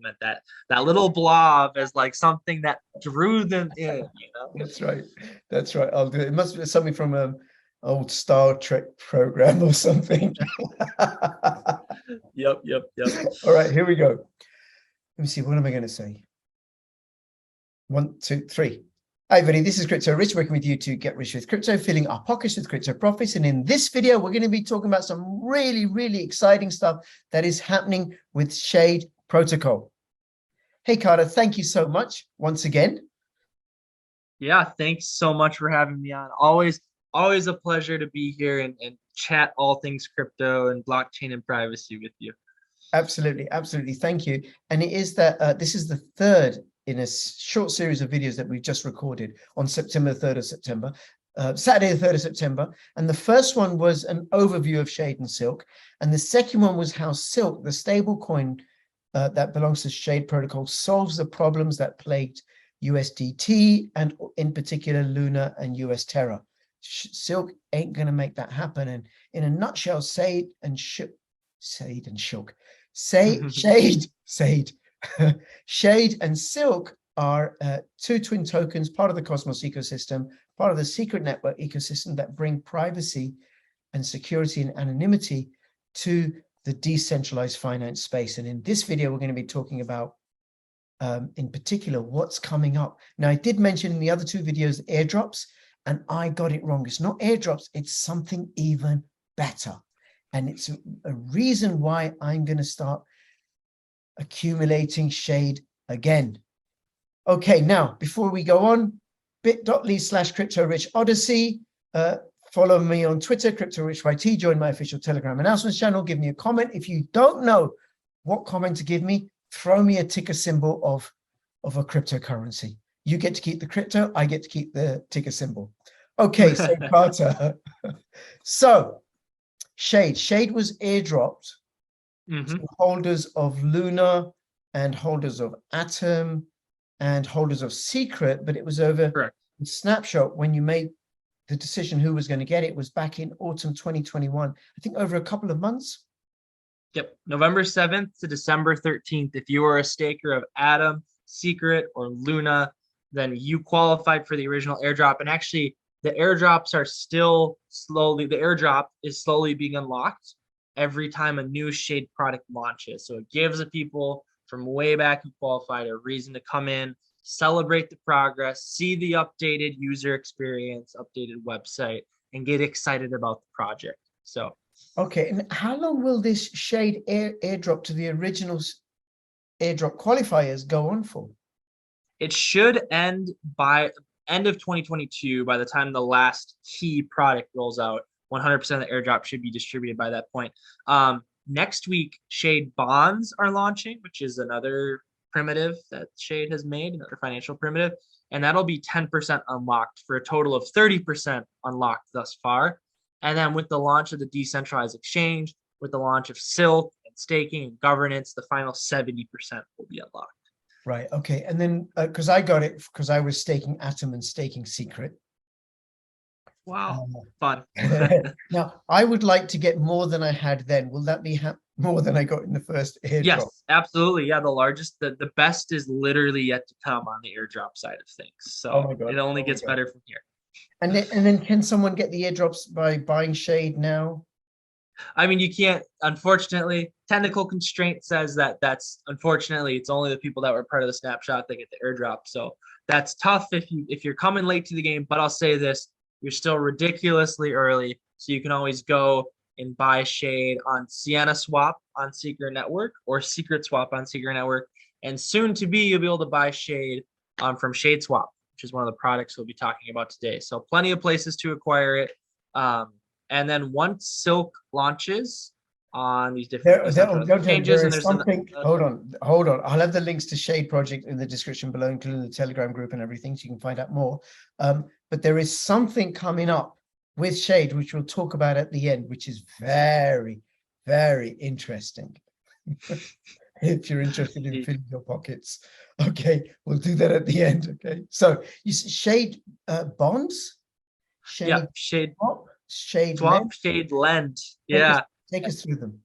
movement, that little blob as like something that drew them in, you know? That's right. That's right. I'll do it. It must be something from an old Star Trek program or something. Yep. All right, here we go. Let me see. What am I going to say? 1, 2, 3. Hi, everybody. This is Crypto Rich, working with you to get rich with crypto, filling our pockets with crypto profits. And in this video, we're going to be talking about some really, really exciting stuff that is happening with Shade Protocol. Hey, Carter, thank you so much once again. Yeah, thanks so much for having me on. Always a pleasure to be here and chat all things crypto and blockchain and privacy with you. Absolutely, absolutely. Thank you. And it is that this is the third in a short series of videos that we've just recorded on September 3rd of September, Saturday the 3rd of September. And the first one was an overview of Shade and Silk. And the second one was how Silk, the stable coin that belongs to Shade Protocol, solves the problems that plagued USDT and in particular Luna and US Terra. Silk ain't going to make that happen. And in a nutshell, Shade and Silk are two twin tokens, part of the Cosmos ecosystem, part of the secret network ecosystem that bring privacy and security and anonymity to the decentralized finance space. And in this video, we're going to be talking about, in particular, what's coming up. Now, I did mention in the other two videos, airdrops, and I got it wrong. It's not airdrops, it's something even better. And it's a reason why I'm going to start accumulating Shade again. Okay, now, before we go on, bit.ly/CryptoRichOdyssey. Follow me on Twitter, CryptoRichYT. Join my official Telegram announcements channel. Give me a comment. If you don't know what comment to give me, throw me a ticker symbol of a cryptocurrency. You get to keep the crypto. I get to keep the ticker symbol. Okay, so Carter. So Shade was airdropped to holders of Luna and holders of Atom and holders of Secret, but it was over a snapshot when you made the decision who was going to get it. Was back in autumn 2021, I think over a couple of months. Yep, November 7th to December 13th. If you are a staker of Atom, Secret, or Luna, then you qualified for the original airdrop. And actually, the airdrops are still the airdrop is slowly being unlocked every time a new Shade product launches. So it gives the people from way back who qualified a reason to come in, celebrate the progress, see the updated user experience, updated website, and get excited about the project. So, okay, and how long will this Shade airdrop to the original airdrop qualifiers go on for? It should end by end of 2022. By the time the last key product rolls out, 100% of the airdrop should be distributed by that point. Next week, Shade bonds are launching, which is another primitive that Shade has made, another financial primitive, and that'll be 10% unlocked for a total of 30% unlocked thus far. And then with the launch of the decentralized exchange, with the launch of Silk and staking and governance, the final 70% will be unlocked. Right. Okay. And then because I got it because I was staking Atom and staking Secret. Wow, fun. Now, I would like to get more than I had then. Will that be more than I got in the first airdrop? Yes, absolutely. Yeah, the largest, the best is literally yet to come on the airdrop side of things. So it only gets better from here. And then can someone get the airdrops by buying Shade now? I mean, you can't, unfortunately. Technical constraint says that's unfortunately it's only the people that were part of the snapshot that get the airdrop. So that's tough if you're coming late to the game. But I'll say this: you're still ridiculously early, so you can always go and buy Shade on Sienna Swap on Secret Network or Secret Swap on Secret Network, and soon to be you'll be able to buy Shade from Shade Swap, which is one of the products we'll be talking about today. So plenty of places to acquire it. And then once Silk launches on these different exchanges, and there's something. Hold on. I'll have the links to Shade Project in the description below, including the Telegram group and everything, so you can find out more. But there is something coming up with Shade, which we'll talk about at the end, which is very, very interesting. If you're interested in filling your pockets. Okay, we'll do that at the end. Okay, so you see Shade bonds, Shade swap, Shade swap, lend. Shade lend. Yeah, take us through them.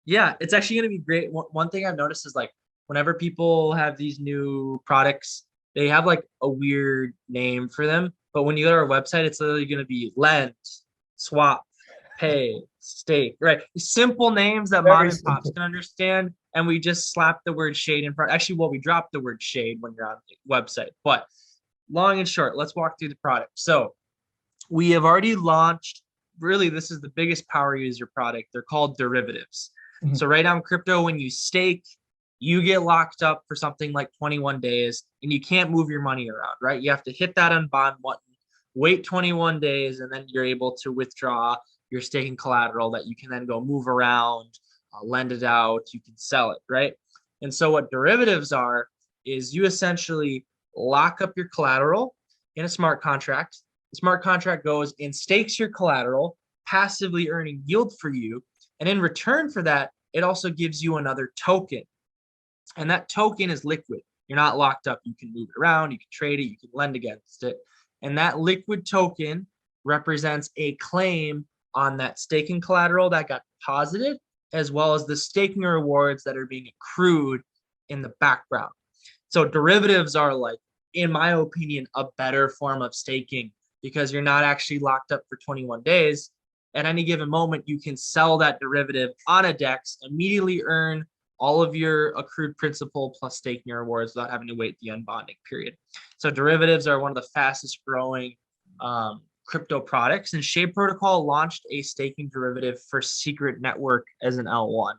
Yeah, it's actually going to be great. One thing I've noticed is like whenever people have these new products, they have like a weird name for them. But when you go to our website, it's literally going to be lend, swap, pay, stake, right? Simple names that mom Very and pops simple. can understand. And we just slap the word shade in front. Actually, well, we drop the word shade when you're on the website. But long and short, let's walk through the product. So we have already launched, really, this is the biggest power user product. They're called derivatives. Mhm. So right now in crypto, when you stake, you get locked up for something like 21 days and you can't move your money around, right? You have to hit that unbond button, wait 21 days, and then you're able to withdraw your staking collateral that you can then go move around, lend it out, you can sell it, right? And so what derivatives are is you essentially lock up your collateral in a smart contract. The smart contract goes and stakes your collateral, passively earning yield for you. And in return for that, it also gives you another token. And that token is liquid. You're not locked up. You can move it around, you can trade it, you can lend against it. And that liquid token represents a claim on that staking collateral that got deposited, as well as the staking rewards that are being accrued in the background. So derivatives are, like, in my opinion, a better form of staking because you're not actually locked up for 21 days. At any given moment, you can sell that derivative on a DEX, immediately earn all of your accrued principal plus staking rewards without having to wait the unbonding period. So derivatives are one of the fastest growing crypto products, and Shade Protocol launched a staking derivative for Secret Network as an L1.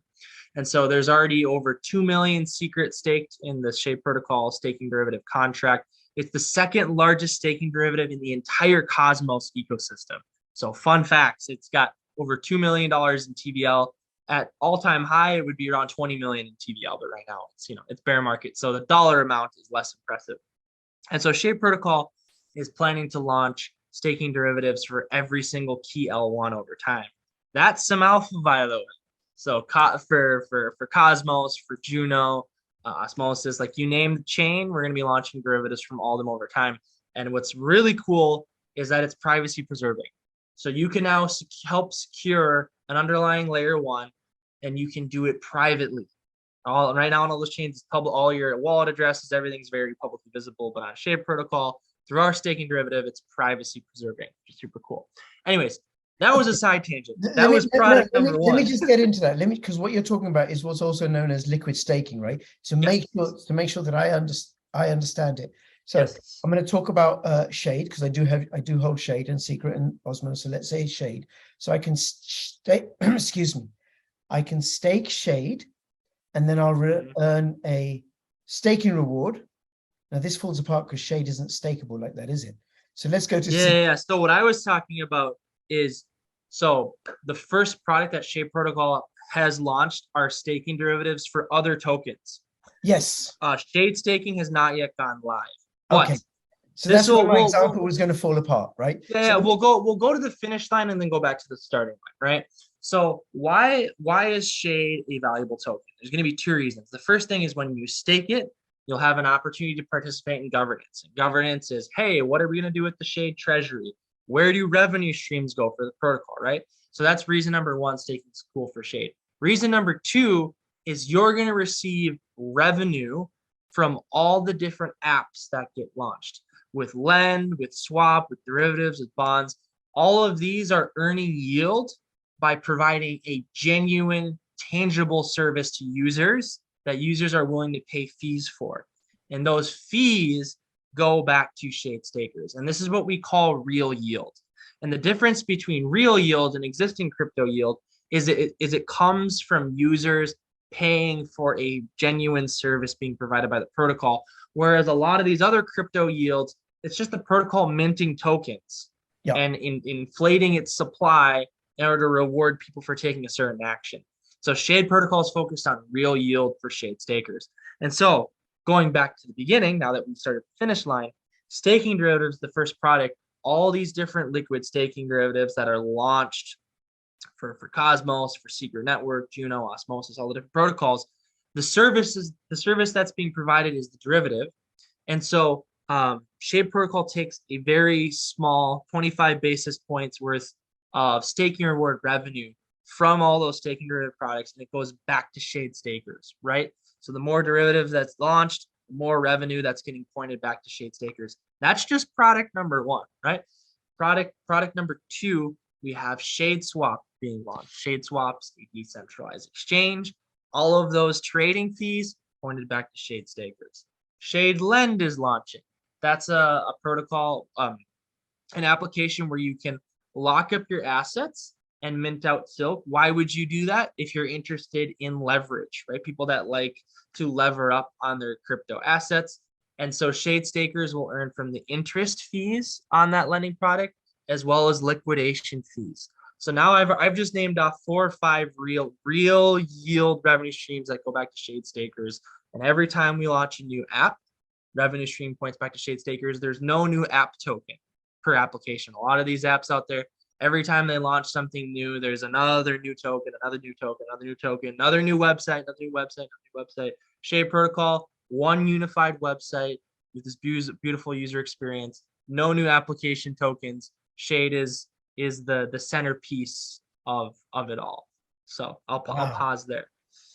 And so there's already over 2 million secret staked in the Shade Protocol staking derivative contract. It's the second largest staking derivative in the entire Cosmos ecosystem. So fun facts, it's got over $2 million in TVL. At all-time high, it would be around 20 million in TVL, but right now it's bear market. So the dollar amount is less impressive. And so Shade Protocol is planning to launch staking derivatives for every single key L1 over time. That's some alpha, by the way. So for Cosmos, for Juno, Osmosis, like you name the chain, we're going to be launching derivatives from all of them over time. And what's really cool is that it's privacy preserving. So you can now help secure an underlying layer one, and you can do it privately. Right now on all those chains, it's public, all your wallet addresses, everything's very publicly visible. But on Shade Protocol, through our staking derivative, it's privacy preserving, which is super cool. Anyways, that was a side tangent. That was product number one. Let me just get into that. Because what you're talking about is what's also known as liquid staking, right? To make sure that I understand it. So Yes. I'm going to talk about Shade, because I do hold Shade and Secret and Osmosis. So let's say Shade. So I can stake, excuse me, I can stake Shade, and then I'll earn a staking reward. Now this falls apart because Shade isn't stakeable like that, is it? So let's go to yeah. So what I was talking about is, so the first product that Shade Protocol has launched are staking derivatives for other tokens. Yes. Shade staking has not yet gone live. But okay. So that's where my example was going to fall apart, right? Yeah, so we'll go to the finish line and then go back to the starting line, right? So why is Shade a valuable token? There's going to be two reasons. The first thing is when you stake it, you'll have an opportunity to participate in governance. And governance is, hey, what are we going to do with the Shade treasury? Where do revenue streams go for the protocol, right? So that's reason number one, staking is cool for Shade. Reason number two is you're going to receive revenue from all the different apps that get launched. With lend, with swap, with derivatives, with bonds, all of these are earning yield by providing a genuine, tangible service to users that users are willing to pay fees for. And those fees go back to Shade stakers. And this is what we call real yield. And the difference between real yield and existing crypto yield is it comes from users paying for a genuine service being provided by the protocol. Whereas a lot of these other crypto yields, it's just the protocol minting tokens and inflating its supply in order to reward people for taking a certain action. So Shade Protocol is focused on real yield for Shade stakers. And so going back to the beginning, now that we started the finish line, staking derivatives, the first product, all these different liquid staking derivatives that are launched for Cosmos, for Secret Network, Juno, Osmosis, all the different protocols, the service that's being provided is the derivative. And so Shade Protocol takes a very small 25 basis points worth of staking reward revenue from all those staking derivative products, and it goes back to Shade stakers, right? So the more derivatives that's launched, the more revenue that's getting pointed back to Shade Stakers. That's just product number one, right? Product number two, we have Shade Swap being launched. Shade Swap's a decentralized exchange. All of those trading fees pointed back to Shade Stakers. Shade Lend is launching. That's a protocol, an application where you can lock up your assets and mint out silk. Why would you do that? If you're interested in leverage, right? People that like to lever up on their crypto assets. And so Shade Stakers will earn from the interest fees on that lending product, as well as liquidation fees. So now I've just named off 4 or 5 real yield revenue streams that go back to Shade Stakers. And every time we launch a new app, revenue stream points back to Shade Stakers. There's no new app token per application. A lot of these apps out there, every time they launch something new, there's another new token, another new token, another new token, another new website, another new website, another new website. Shade Protocol, one unified website with this beautiful user experience. No new application tokens. Shade is the centerpiece of it all. So I'll pause there.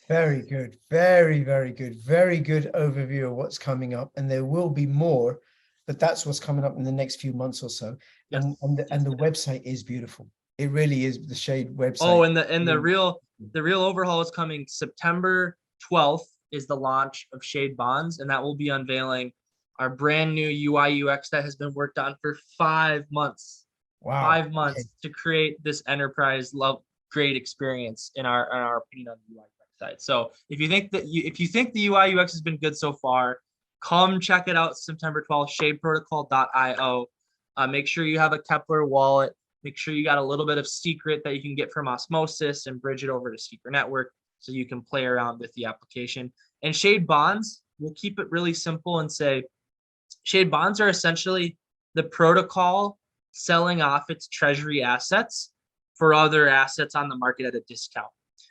Very good. Very, very good. Very good overview of what's coming up. And there will be more, but that's what's coming up in the next few months or so. Yes. And the website is beautiful. It really is, the Shade website. Oh, and the real overhaul is coming September 12th is the launch of Shade Bonds, and that will be unveiling our brand new UI UX that has been worked on for 5 months. Wow. 5 months to create this enterprise great experience in our opinion on the UI UX side. So if you think the UI UX has been good so far, come check it out September 12th, shadeprotocol.io. Make sure you have a Kepler wallet. Make sure you got a little bit of secret that you can get from Osmosis and bridge it over to Secret Network so you can play around with the application. And Shade Bonds, we'll keep it really simple and say Shade Bonds are essentially the protocol selling off its treasury assets for other assets on the market at a discount.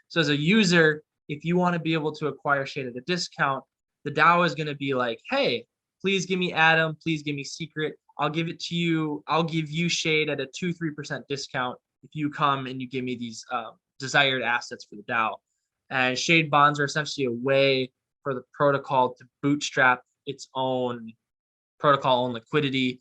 So as a user, if you want to be able to acquire Shade at a discount, the DAO is going to be like, hey, please give me Atom, please give me Secret. I'll give it to you. I'll give you Shade at a 2-3% discount if you come and you give me these desired assets for the DAO. And Shade Bonds are essentially a way for the protocol to bootstrap its own protocol-owned liquidity,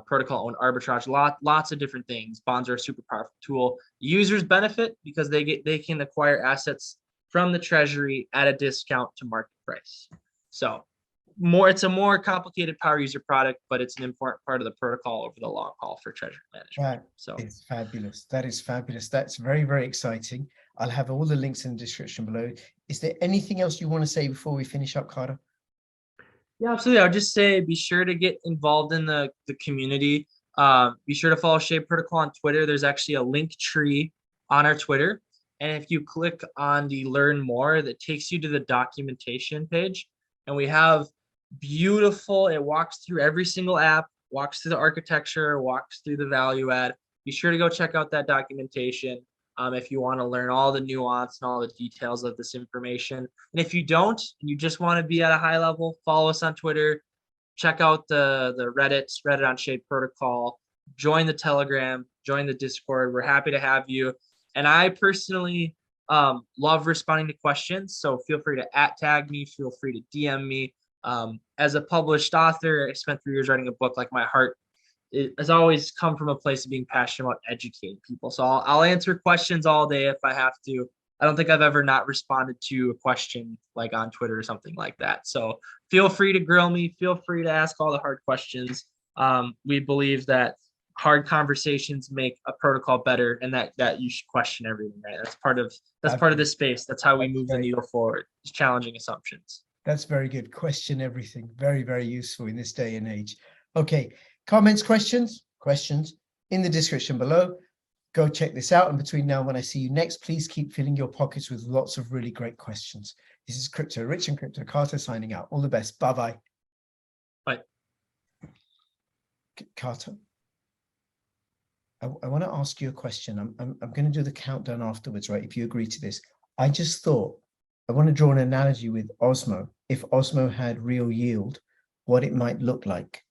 protocol-owned arbitrage, lots of different things. Bonds are a super powerful tool. Users benefit because they can acquire assets from the treasury at a discount to market price. So it's a more complicated power user product, but it's an important part of the protocol over the long haul for treasury management. So it's fabulous. That is fabulous. That's very, very exciting. I'll have all the links in the description below. Is there anything else you want to say before we finish up, Carter? Yeah, absolutely. I'll just say be sure to get involved in the community. Be sure to follow Shade Protocol on Twitter. There's actually a link tree on our Twitter. And if you click on the learn more, that takes you to the documentation page. And we have beautiful, it walks through every single app, walks through the architecture, walks through the value add. Be sure to go check out that documentation if you want to learn all the nuance and all the details of this information. And if you don't, and you just want to be at a high level, follow us on Twitter, check out the Reddit on Shade Protocol, join the Telegram, join the Discord. We're happy to have you. And I personally love responding to questions. So feel free to @tag me, feel free to DM me. As a published author, I spent 3 years writing a book. Like, my heart has always come from a place of being passionate about educating people. So I'll answer questions all day if I have to. I don't think I've ever not responded to a question like on Twitter or something like that. So feel free to grill me. Feel free to ask all the hard questions. We believe that hard conversations make a protocol better, and that you should question everything, right? That's part of the space. That's how we move the needle forward. It's challenging assumptions. That's very good. Question everything. Very, very useful in this day and age. Okay. Comments, questions in the description below. Go check this out. And between now and when I see you next, please keep filling your pockets with lots of really great questions. This is Crypto Rich and Crypto Carter signing out. All the best. Bye-bye. Bye. Carter, I want to ask you a question. I'm going to do the countdown afterwards, right? If you agree to this. I just thought, I want to draw an analogy with Osmo. If Osmo had real yield, what it might look like.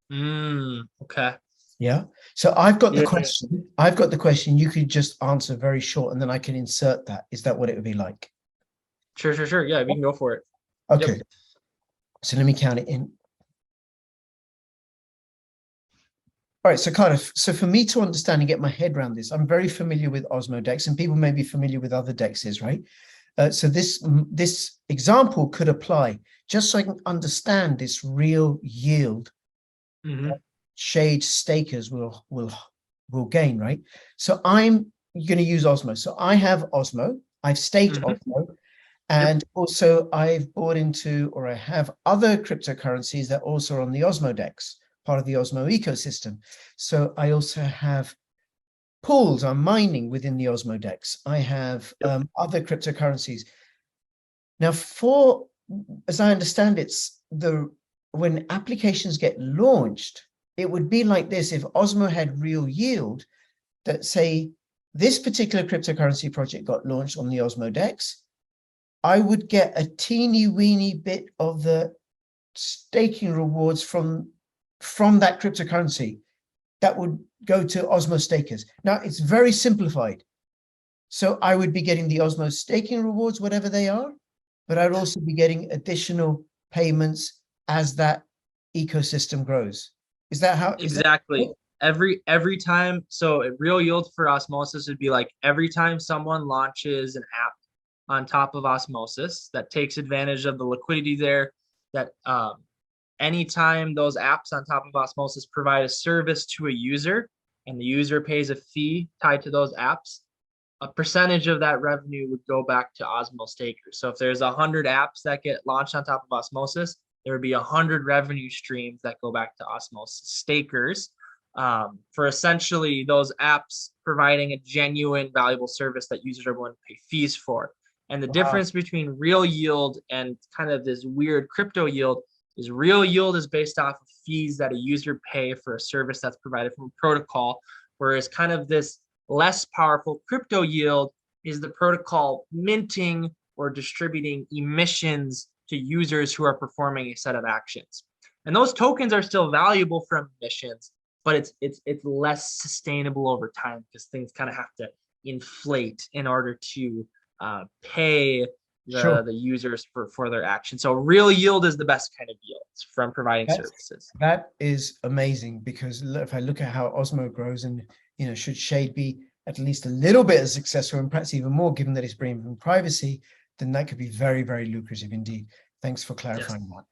Okay. Yeah. So I've got the question. I've got the question. You could just answer very short, and then I can insert that. Is that what it would be like? Sure. Yeah, we can go for it. Okay. Yep. So let me count it in. All right, so Carter, so for me to understand and get my head around this, I'm very familiar with Osmodex, and people may be familiar with other dexes, right? So this example could apply just so I can understand this real yield shade stakers will gain, right? So I'm going to use Osmo. So I have Osmo, I've staked Osmo, and also I've bought into, or I have other cryptocurrencies that also are on the Osmodex, part of the Osmo ecosystem. So I also have pools, I'm mining within the Osmodex. I have other cryptocurrencies. Now, as I understand it's when applications get launched, it would be like this: if Osmo had real yield, that say this particular cryptocurrency project got launched on the Osmodex, I would get a teeny weeny bit of the staking rewards from that cryptocurrency that would go to Osmo stakers. Now, it's very simplified. So I would be getting the Osmo staking rewards, whatever they are, but I'd also be getting additional payments as that ecosystem grows. Is that how? Exactly. Every time, so a real yield for Osmosis would be like every time someone launches an app on top of Osmosis that takes advantage of the liquidity there, that anytime those apps on top of Osmosis provide a service to a user and the user pays a fee tied to those apps, a percentage of that revenue would go back to Osmo stakers. So if there's 100 apps that get launched on top of Osmosis, there would be 100 revenue streams that go back to Osmosis stakers for essentially those apps providing a genuine valuable service that users are willing to pay fees for. And the difference between real yield and kind of this weird crypto yield is real yield is based off of fees that a user pay for a service that's provided from a protocol, whereas kind of this less powerful crypto yield is the protocol minting or distributing emissions to users who are performing a set of actions. And those tokens are still valuable from emissions, but it's less sustainable over time because things kind of have to inflate in order to pay the users for their action. So real yield is the best kind of yield from providing services. That is amazing, because if I look at how Osmo grows, and should Shade be at least a little bit as successful, and perhaps even more, given that it's bringing privacy, then that could be very, very lucrative indeed. Thanks for clarifying that.